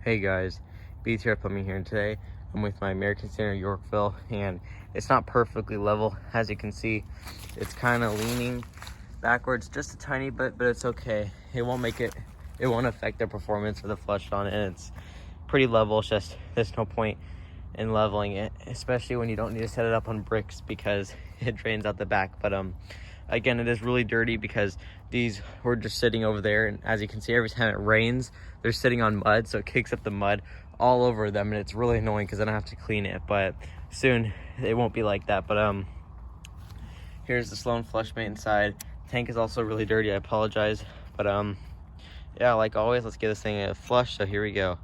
Hey guys, BTR Plumbing here, and today I'm with my American Standard Yourkville, and it's not perfectly level. As you can see, it's kind of leaning backwards just a tiny bit, but it's okay. It won't affect the performance of the flush on it, and it's pretty level. It's just there's no point in leveling it, especially when you don't need to set it up on bricks because it drains out the back. But again, it is really dirty because these were just sitting over there, and as you can see, every time it rains they're sitting on mud, so it kicks up the mud all over them, and it's really annoying because then I have to clean it. But soon it won't be like that. But here's the Sloan flush main inside. Tank is also really dirty, I apologize. But yeah, like always, let's give this thing a flush. So here we go.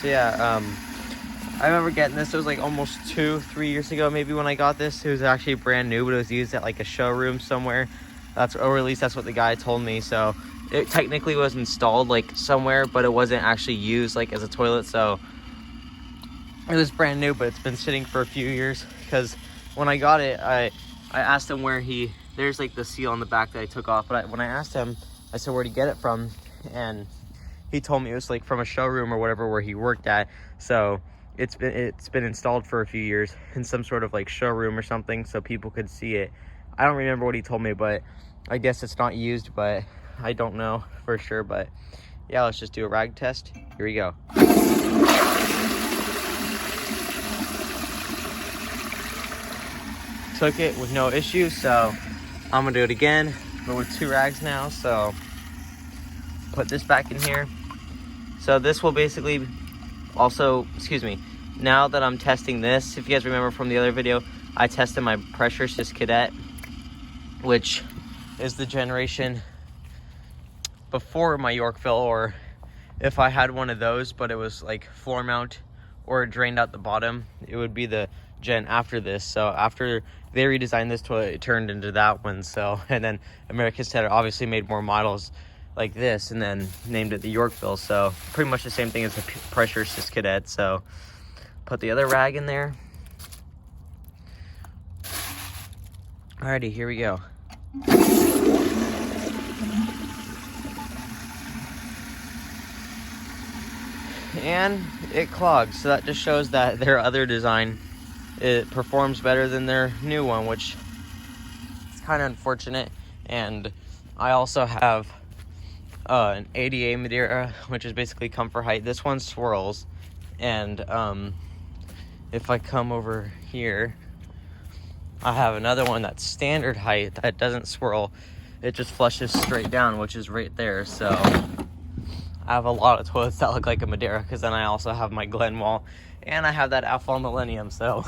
So yeah, I remember getting this. It was like almost 2-3 years ago, maybe, when I got this. It was actually brand new, but it was used at like a showroom somewhere. Or at least that's what the guy told me. So it technically was installed like somewhere, but it wasn't actually used like as a toilet. So it was brand new, but it's been sitting for a few years. Because when I got it, I asked him where there's like the seal on the back that I took off. But when I asked him, I said, where'd he get it from? And he told me it was like from a showroom or whatever where he worked at. So it's been installed for a few years in some sort of like showroom or something, so people could see it. I don't remember what he told me, but I guess it's not used, but I don't know for sure. But yeah, let's just do a rag test. Here we go. Took it with no issue, so I'm gonna do it again, but with 2 rags now. So put this back in here. So this will basically also, now that I'm testing this, if you guys remember from the other video, I tested my pressure assist cadet, which is the generation before my Yourkville, or if I had one of those but it was like floor mount or it drained out the bottom, it would be the gen after this. So after they redesigned this toilet, it turned into that one. So, and then American Standard obviously made more models like this and then named it the Yourkville. So pretty much the same thing as the pressure assist cadet. So put the other rag in there. Alrighty, here we go. And it clogs, so that just shows that their other design, it performs better than their new one, which is kind of unfortunate. And I also have an ADA Madeira, which is basically comfort height. This one swirls, and if I come over here, I have another one that's standard height that doesn't swirl. It just flushes straight down, which is right there. So I have a lot of toilets that look like a Madeira, because then I also have my Glenwall, and I have that Alpha Millennium. So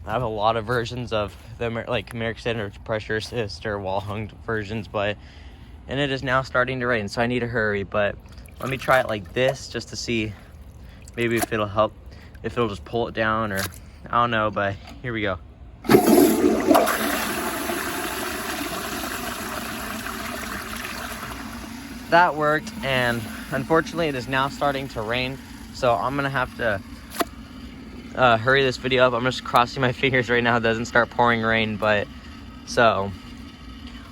I have a lot of versions of the like American Standard pressure assist or wall hung versions, and it is now starting to rain, so I need to hurry. But let me try it like this just to see maybe if it'll help, if it'll just pull it down, or I don't know. But here we go. That worked, and unfortunately it is now starting to rain, so I'm gonna have to hurry this video up. I'm just crossing my fingers right now it doesn't start pouring rain. But so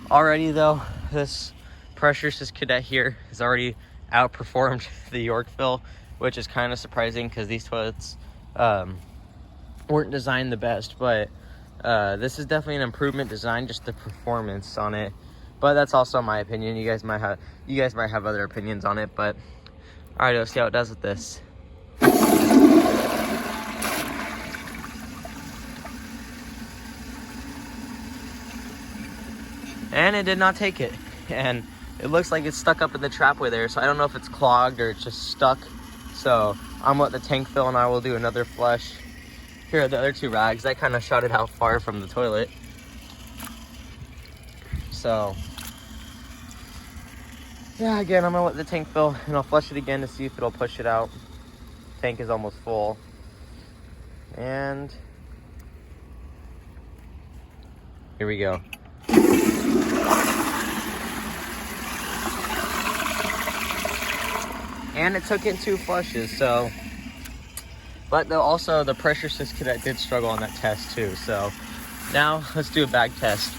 already though, this pressure assist cadet here has already outperformed the Yourkville, which is kind of surprising because these toilets weren't designed the best. But this is definitely an improvement design, just the performance on it. But that's also my opinion. You guys might have other opinions on it. But all right, let's see how it does with this. And it did not take it, and it looks like it's stuck up in the trapway there. So I don't know if it's clogged or it's just stuck. So I'm gonna let the tank fill, and I will do another flush. Here are the other 2 rags. I kind of shot it out far from the toilet. So yeah, again, I'm gonna let the tank fill, and I'll flush it again to see if it'll push it out. Tank is almost full. And here we go. And it took in 2 flushes, so. But also the pressure assist cadet did struggle on that test too. So now let's do a bag test.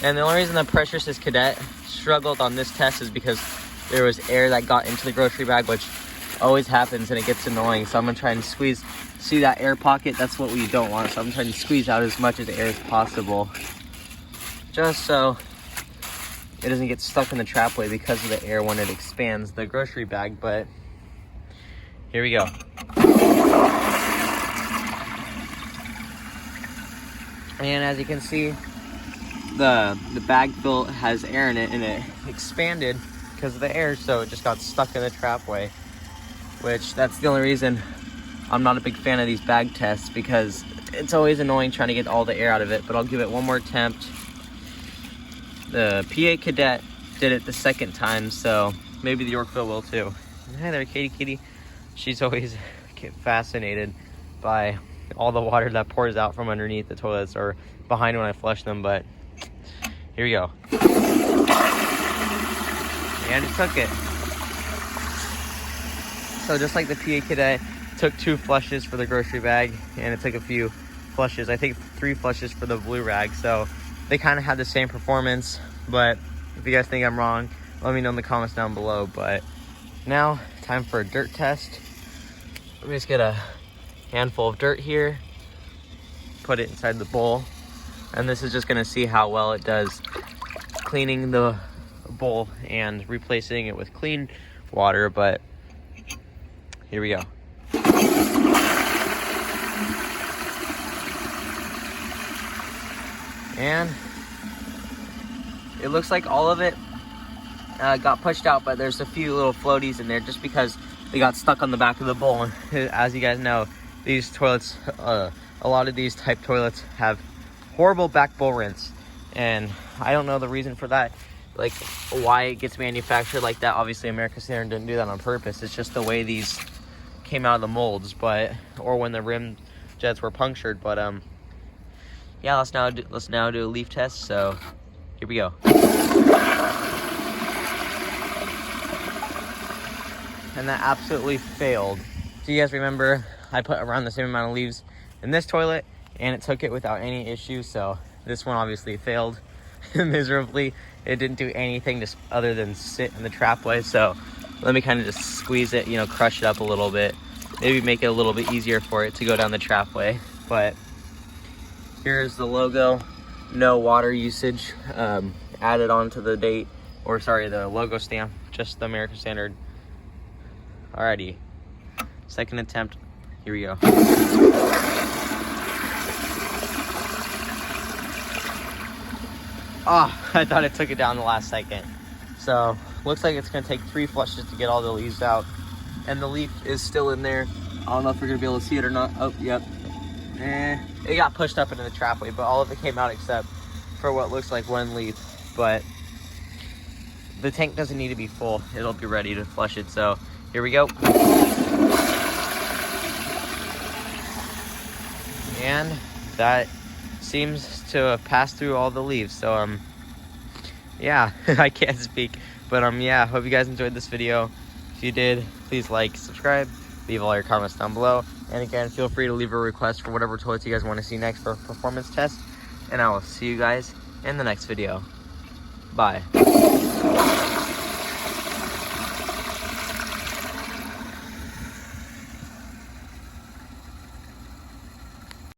And the only reason the pressure assist cadet struggled on this test is because there was air that got into the grocery bag, which always happens and it gets annoying. So I'm gonna try and squeeze, see that air pocket? That's what we don't want. So I'm trying to squeeze out as much as air as possible, just so it doesn't get stuck in the trapway because of the air when it expands the grocery bag. But here we go. And as you can see, the bag fill has air in it and it expanded because of the air, so it just got stuck in the trapway, which that's the only reason I'm not a big fan of these bag tests, because it's always annoying trying to get all the air out of it. But I'll give it one more attempt. The PA cadet did it the second time, so maybe the Yourkville will too. Hi there, Kitty. She's always fascinated by all the water that pours out from underneath the toilets or behind when I flush them. But here we go. And it took it. So just like the PA cadet took 2 flushes for the grocery bag, and it took a few flushes, I think 3 flushes for the blue rag. So they kind of had the same performance. But if you guys think I'm wrong, let me know in the comments down below. But now, time for a dirt test. Let me just get a handful of dirt here, put it inside the bowl, and this is just gonna see how well it does cleaning the bowl and replacing it with clean water. But here we go. And it looks like all of it got pushed out, but there's a few little floaties in there just because they got stuck on the back of the bowl. As you guys know, these toilets, a lot of these type toilets have horrible back bowl rinse, and I don't know the reason for that, like why it gets manufactured like that. Obviously American Standard didn't do that on purpose. It's just the way these came out of the molds, but or when the rim jets were punctured. But yeah, let's now do a leaf test. So here we go. And that absolutely failed. Do you guys remember I put around the same amount of leaves in this toilet and it took it without any issue? So this one obviously failed miserably. It didn't do anything just other than sit in the trapway. So let me kind of just squeeze it, crush it up a little bit, maybe make it a little bit easier for it to go down the trapway. But here's the logo, no water usage added onto the date, or sorry, the logo stamp, just the American Standard. Alrighty, second attempt, here we go. Oh, I thought it took it down the last second. So looks like it's gonna take 3 flushes to get all the leaves out, and the leaf is still in there. I don't know if you're gonna be able to see it or not. Oh, yep. It got pushed up into the trapway, but all of it came out except for what looks like 1 leaf. But the tank doesn't need to be full. It'll be ready to flush it. So here we go. And that seems to have passed through all the leaves. So yeah, I can't speak, but yeah, hope you guys enjoyed this video. If you did, please like, subscribe, leave all your comments down below, and again, feel free to leave a request for whatever toilets you guys want to see next for a performance test, and I will see you guys in the next video. Bye.